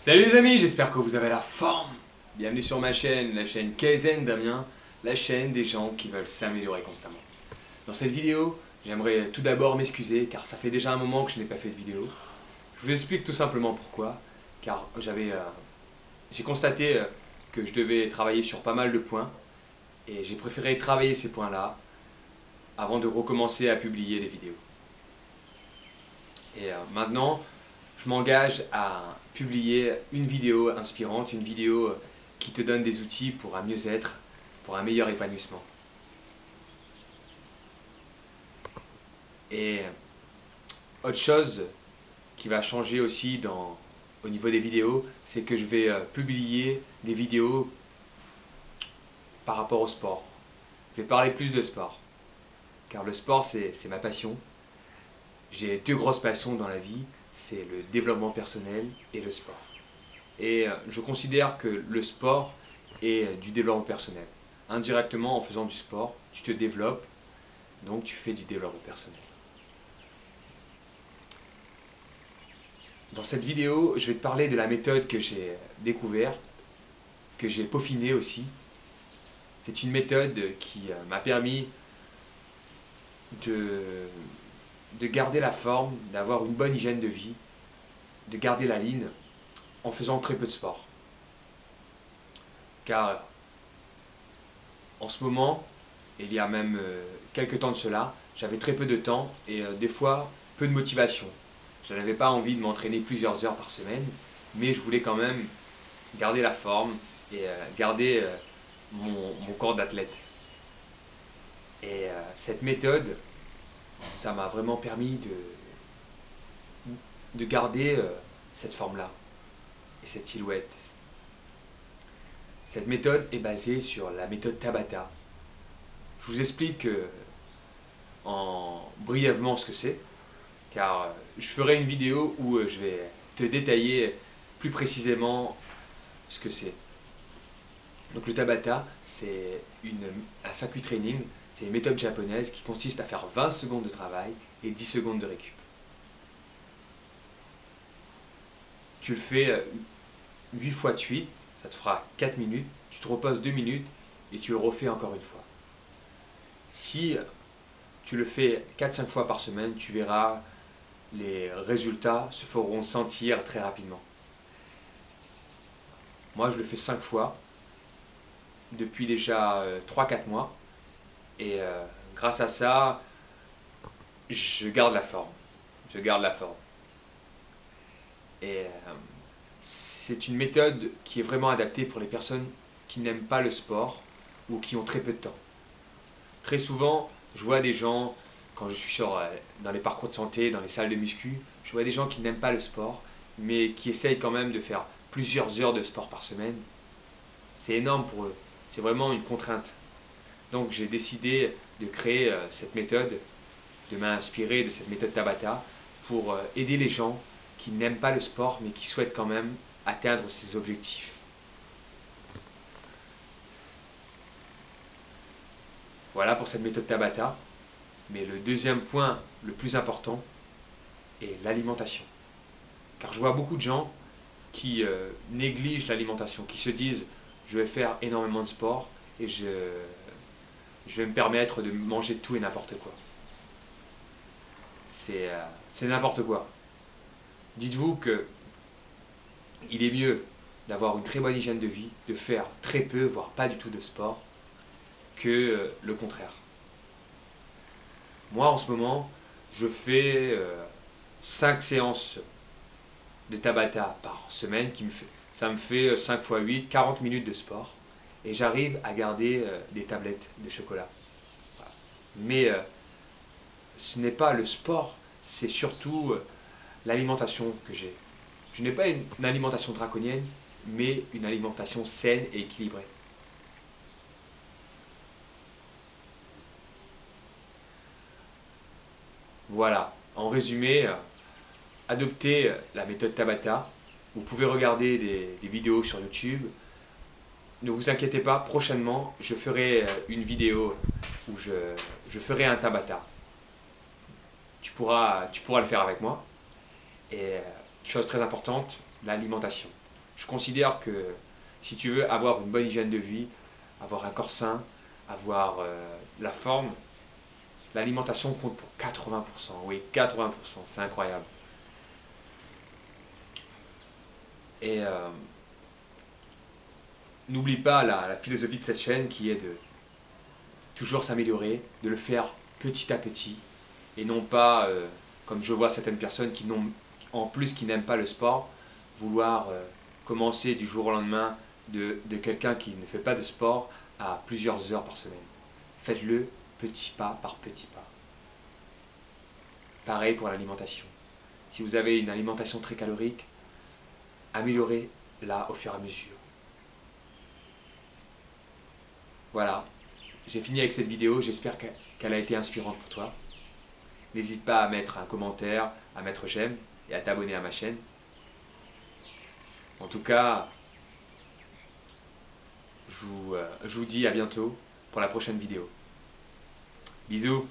Salut les amis, j'espère que vous avez la forme. Bienvenue sur ma chaîne, la chaîne Kaizen Damien, la chaîne des gens qui veulent s'améliorer constamment. Dans cette vidéo, j'aimerais tout d'abord m'excuser car ça fait déjà un moment que je n'ai pas fait de vidéo. Je vous explique tout simplement pourquoi, car j'ai constaté que je devais travailler sur pas mal de points et j'ai préféré travailler ces points-là avant de recommencer à publier des vidéos. Et maintenant, je m'engage à publier une vidéo inspirante, une vidéo qui te donne des outils pour un mieux-être, pour un meilleur épanouissement. Et autre chose qui va changer aussi au niveau des vidéos, c'est que je vais publier des vidéos par rapport au sport. Je vais parler plus de sport, car le sport c'est ma passion. J'ai deux grosses passions dans la vie, c'est le développement personnel et le sport. Et je considère que le sport est du développement personnel. Indirectement, en faisant du sport, tu te développes, donc tu fais du développement personnel. Dans cette vidéo, je vais te parler de la méthode que j'ai découverte, que j'ai peaufinée aussi. C'est une méthode qui m'a permis de garder la forme, d'avoir une bonne hygiène de vie, de garder la ligne en faisant très peu de sport. Car en ce moment, il y a même quelques temps de cela, j'avais très peu de temps et des fois peu de motivation. Je n'avais pas envie de m'entraîner plusieurs heures par semaine, mais je voulais quand même garder la forme et garder mon corps d'athlète. Et cette méthode, ça m'a vraiment permis de garder cette forme-là et cette silhouette. Cette méthode est basée sur la méthode Tabata. Je vous explique brièvement ce que c'est, car je ferai une vidéo où je vais te détailler plus précisément ce que c'est. Donc le Tabata, c'est un circuit training, c'est une méthode japonaise qui consiste à faire 20 secondes de travail et 10 secondes de récup. Tu le fais 8 fois de suite, ça te fera 4 minutes, tu te reposes 2 minutes et tu le refais encore une fois. Si tu le fais 4-5 fois par semaine, tu verras les résultats se feront sentir très rapidement. Moi je le fais 5 fois depuis déjà 3-4 mois et grâce à ça je garde la forme. Je garde la forme. Et c'est une méthode qui est vraiment adaptée pour les personnes qui n'aiment pas le sport ou qui ont très peu de temps. Très souvent, je vois des gens, quand je suis dans les parcours de santé, dans les salles de muscu, je vois des gens qui n'aiment pas le sport, mais qui essayent quand même de faire plusieurs heures de sport par semaine. C'est énorme pour eux. C'est vraiment une contrainte. Donc j'ai décidé de créer cette méthode, de m'inspirer de cette méthode Tabata pour aider les gens qui n'aiment pas le sport mais qui souhaitent quand même atteindre ses objectifs. Voilà pour cette méthode Tabata. Mais le deuxième point le plus important est l'alimentation. Car je vois beaucoup de gens qui négligent l'alimentation, qui se disent je vais faire énormément de sport et je vais me permettre de manger tout et n'importe quoi. C'est n'importe quoi. Dites-vous que il est mieux d'avoir une très bonne hygiène de vie, de faire très peu, voire pas du tout de sport, que le contraire. Moi, en ce moment, je fais 5 séances de Tabata par semaine, ça me fait 5 x 8, 40 minutes de sport, et j'arrive à garder des tablettes de chocolat. Voilà. Mais ce n'est pas le sport, c'est surtout l'alimentation que j'ai. Je n'ai pas une alimentation draconienne, mais une alimentation saine et équilibrée. Voilà, en résumé, adoptez la méthode Tabata. Vous pouvez regarder des vidéos sur YouTube. Ne vous inquiétez pas, prochainement, je ferai une vidéo où je ferai un Tabata. Tu pourras le faire avec moi. Et chose très importante, l'alimentation. Je considère que si tu veux avoir une bonne hygiène de vie, avoir un corps sain, avoir la forme, l'alimentation compte pour 80%. Oui, 80%, c'est incroyable. Et n'oublie pas la philosophie de cette chaîne qui est de toujours s'améliorer, de le faire petit à petit, et non pas, comme je vois certaines personnes qui n'ont, en plus qui n'aiment pas le sport, vouloir commencer du jour au lendemain de quelqu'un qui ne fait pas de sport à plusieurs heures par semaine. Faites-le petit pas par petit pas. Pareil pour l'alimentation. Si vous avez une alimentation très calorique, améliorez-la au fur et à mesure. Voilà, j'ai fini avec cette vidéo, j'espère qu'elle a été inspirante pour toi. N'hésite pas à mettre un commentaire, à mettre j'aime et à t'abonner à ma chaîne. En tout cas, je vous dis à bientôt pour la prochaine vidéo. Bisous.